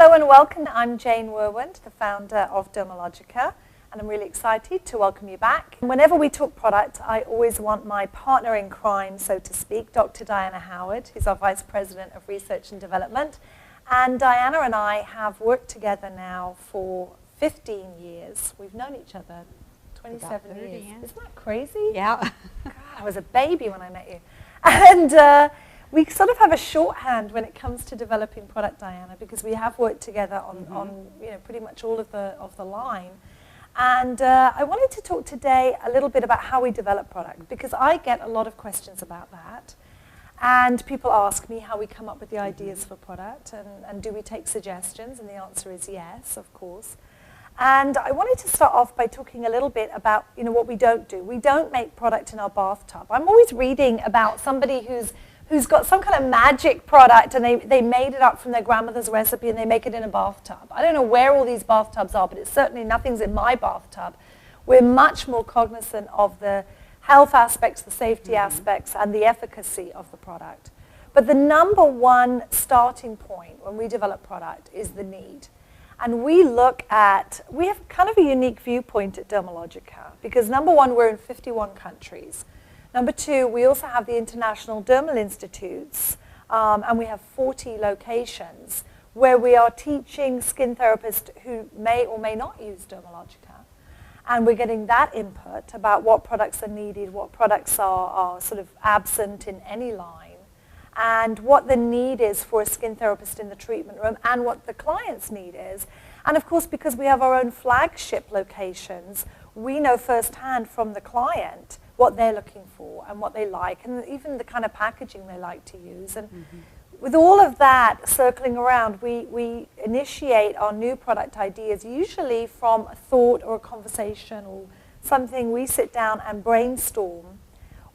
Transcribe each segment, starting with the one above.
Hello and welcome. I'm Jane Werwand, the founder of Dermalogica, and I'm really excited to welcome you back. Whenever we talk product, I always want my partner in crime, so to speak, Dr. Diana Howard, who's our Vice President of Research and Development. And Diana and I have worked together now for 15 years. We've known each other 27 years. Isn't that crazy? Yeah. God, I was a baby when I met you. And we sort of have a shorthand when it comes to developing product, Diana, because we have worked together on pretty much all of the line. And I wanted to talk today a little bit about how we develop product, because I get a lot of questions about that. And people ask me how we come up with the ideas for product, and do we take suggestions? And the answer is yes, of course. And I wanted to start off by talking a little bit about what we don't do. We don't make product in our bathtub. I'm always reading about somebody who's got some kind of magic product and they made it up from their grandmother's recipe and they make it in a bathtub. I don't know where all these bathtubs are, but it's certainly nothing's in my bathtub. We're much more cognizant of the health aspects, the safety aspects, and the efficacy of the product. But the number one starting point when we develop product is the need. And we have kind of a unique viewpoint at Dermalogica, because number one, we're in 51 countries. Number two, we also have the International Dermal Institutes, and we have 40 locations where we are teaching skin therapists who may or may not use Dermalogica. And we're getting that input about what products are needed, what products are sort of absent in any line, and what the need is for a skin therapist in the treatment room, and what the client's need is. And of course, because we have our own flagship locations, we know firsthand from the client what they're looking for and what they like, and even the kind of packaging they like to use. And with all of that circling around, we initiate our new product ideas usually from a thought or a conversation or something. We sit down and brainstorm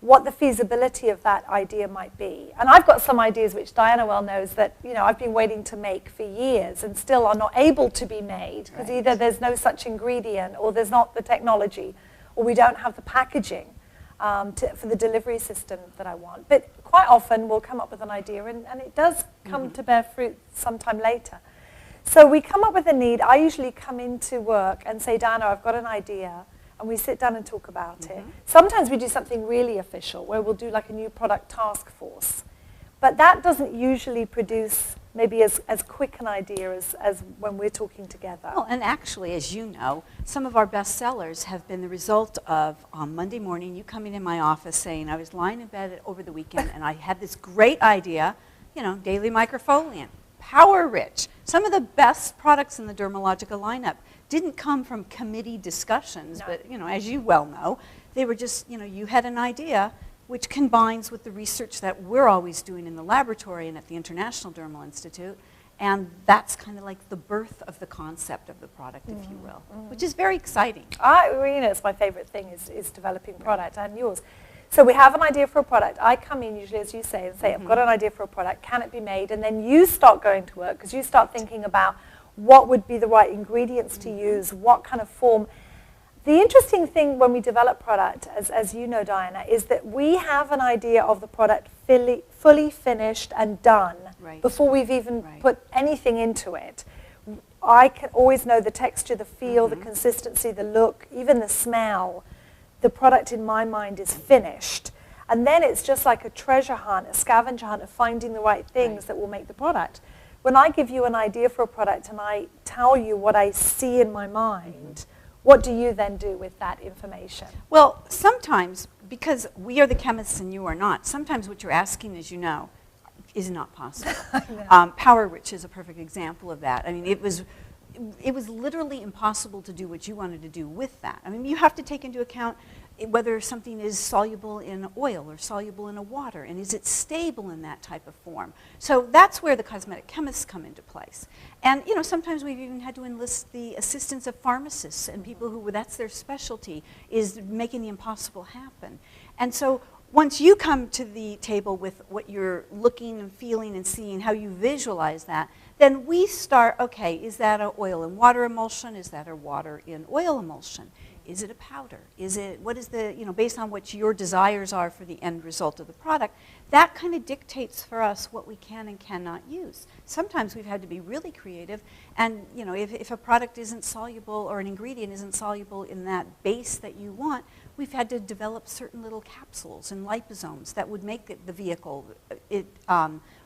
what the feasibility of that idea might be. And I've got some ideas which Diana well knows that I've been waiting to make for years and still are not able to be made, because either there's no such ingredient, or there's not the technology, or we don't have the packaging for the delivery system that I want. But quite often we'll come up with an idea and it does come to bear fruit sometime later. So we come up with a need. I usually come into work and say, Diana, I've got an idea, and we sit down and talk about it. Sometimes we do something really official where we'll do like a new product task force. But that doesn't usually produce maybe as quick an idea as when we're talking together. Well, and actually, as you know, some of our best sellers have been the result of, on Monday morning, you coming in my office saying, I was lying in bed over the weekend and I had this great idea, daily microfoliant, power rich. Some of the best products in the Dermalogica lineup didn't come from committee discussions, but as you well know, they were just, you had an idea which combines with the research that we're always doing in the laboratory and at the International Dermal Institute, and that's kind of like the birth of the concept of the product, if you will, which is very exciting. It's my favorite thing is developing product, and yours. So we have an idea for a product. I come in usually, as you say, and say, I've got an idea for a product, can it be made? And then you start going to work, because you start thinking about what would be the right ingredients to use, what kind of form. The interesting thing when we develop product, as you know, Diana, is that we have an idea of the product fully finished and done before we've even put anything into it. I can always know the texture, the feel, the consistency, the look, even the smell. The product in my mind is finished. And then it's just like a treasure hunt, a scavenger hunt of finding the right things that will make the product. When I give you an idea for a product and I tell you what I see in my mind, what do you then do with that information? Well, sometimes, because we are the chemists and you are not, sometimes what you're asking, as you know, is not possible. Power Rich is a perfect example of that. I mean, it was literally impossible to do what you wanted to do with that. I mean, you have to take into account whether something is soluble in oil or soluble in a water, and is it stable in that type of form. So that's where the cosmetic chemists come into place. And sometimes we've even had to enlist the assistance of pharmacists and people who that's their specialty, is making the impossible happen. And so once you come to the table with what you're looking and feeling and seeing, how you visualize that, then we start, okay, is that an oil in water emulsion? Is that a water in oil emulsion? is it a powder? What is the, based on what your desires are for the end result of the product, that kind of dictates for us what we can and cannot use. Sometimes we've had to be really creative, and if a product isn't soluble or an ingredient isn't soluble in that base that you want, we've had to develop certain little capsules and liposomes that would make the vehicle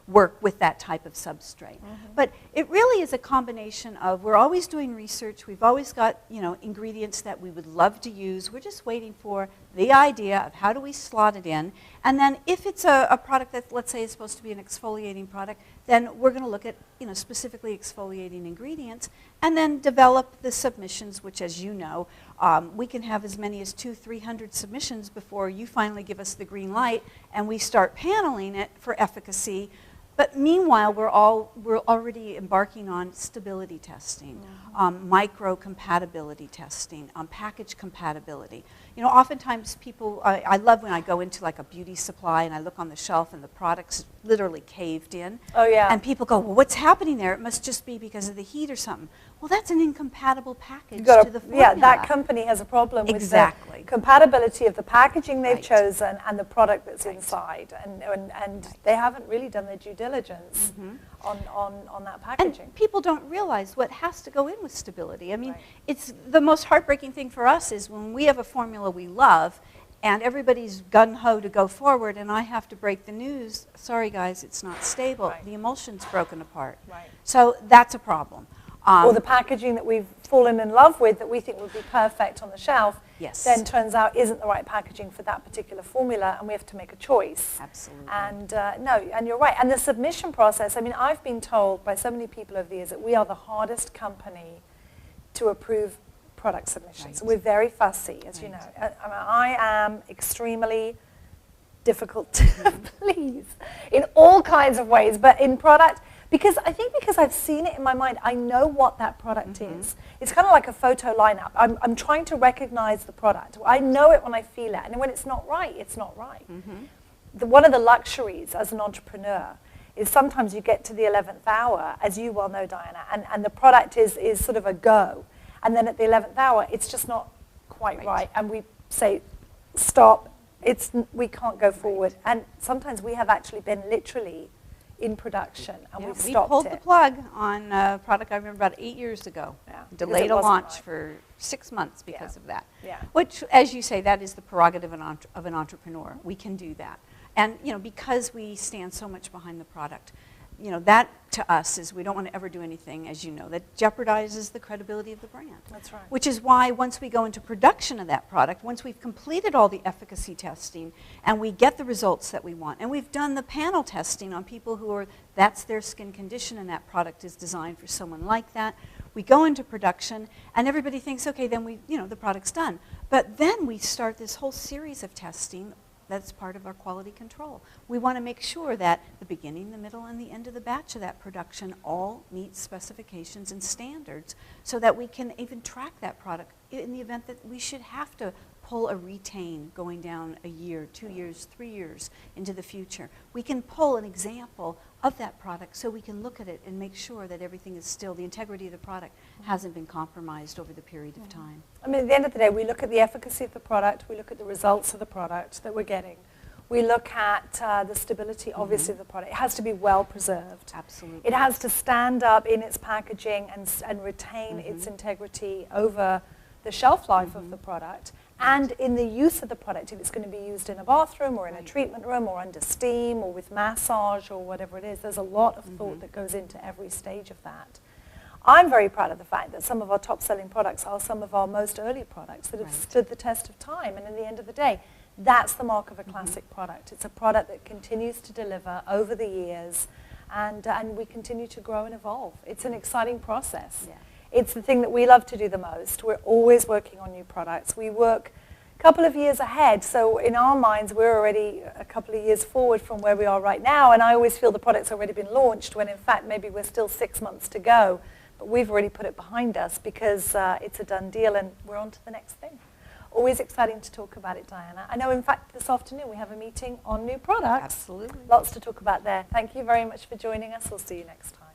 work with that type of substrate. But it really is a combination of, we're always doing research, we've always got ingredients that we would love to use, we're just waiting for the idea of how do we slot it in, and then if it's a product that, let's say, is supposed to be an exfoliating product, then we're going to look at specifically exfoliating ingredients, and then develop the submissions, which, as you know, we can have as many as 200-300 submissions before you finally give us the green light and we start paneling it for efficacy. But meanwhile, we're already embarking on stability testing, micro-compatibility testing, package compatibility. Oftentimes people, I love when I go into like a beauty supply and I look on the shelf and the product's literally caved in. Oh, yeah. And people go, well, what's happening there? It must just be because of the heat or something. Well, that's an incompatible package to the formula. Yeah, that company has a problem with the compatibility of the packaging they've chosen and the product that's inside. And they haven't really done their due diligence on that packaging. And people don't realize what has to go in with stability. I mean, it's the most heartbreaking thing for us is when we have a formula we love and everybody's gung-ho to go forward and I have to break the news, sorry guys, it's not stable. The emulsion's broken apart. So that's a problem. Or the packaging that we've fallen in love with that we think would be perfect on the shelf, then turns out isn't the right packaging for that particular formula, and we have to make a choice. Absolutely. And and you're right. And the submission process, I mean, I've been told by so many people over the years that we are the hardest company to approve product submissions. We're very fussy, as you know. I am extremely difficult to please in all kinds of ways, but in product, because I've seen it in my mind, I know what that product is. It's kind of like a photo lineup. I'm trying to recognize the product. I know it when I feel it, and when it's not right, it's not right. One of the luxuries as an entrepreneur is sometimes you get to the 11th hour, as you well know, Diana, and the product is sort of a go. And then at the 11th hour, it's just not quite right. And we say, stop, we can't go forward. And sometimes we have actually been literally in production, and we stopped it. We pulled the plug on a product I remember about 8 years ago. Delayed a launch for 6 months because of that. Which, as you say, that is the prerogative of an entrepreneur. We can do that. And because we stand so much behind the product, that to us is we don't want to ever do anything, as you know, that jeopardizes the credibility of the brand. That's right. Which is why once we go into production of that product, once we've completed all the efficacy testing and we get the results that we want, and we've done the panel testing on people that's their skin condition and that product is designed for someone like that, we go into production and everybody thinks, okay, then the product's done. But then we start this whole series of testing. That's part of our quality control. We want to make sure that the beginning, the middle, and the end of the batch of that production all meet specifications and standards so that we can even track that product in the event that we should have to pull a retain going down a year, 2 years, 3 years into the future. We can pull an example of that product so we can look at it and make sure that everything is still, the integrity of the product hasn't been compromised over the period of time. I mean, at the end of the day, we look at the efficacy of the product, we look at the results of the product that we're getting. We look at the stability, obviously, of the product. It has to be well preserved. Absolutely. It has to stand up in its packaging and retain its integrity over the shelf life of the product. And in the use of the product, if it's going to be used in a bathroom or in a treatment room or under steam or with massage or whatever it is, there's a lot of thought that goes into every stage of that. I'm very proud of the fact that some of our top-selling products are some of our most early products that have stood the test of time. And in the end of the day, that's the mark of a classic product. It's a product that continues to deliver over the years, and we continue to grow and evolve. It's an exciting process. It's the thing that we love to do the most. We're always working on new products. We work a couple of years ahead, so in our minds we're already a couple of years forward from where we are right now, and I always feel the product's already been launched when in fact maybe we're still 6 months to go, but we've already put it behind us because it's a done deal and we're on to the next thing. Always exciting to talk about it, Diana. I know in fact this afternoon we have a meeting on new products. Absolutely. Lots to talk about there. Thank you very much for joining us. We'll see you next time.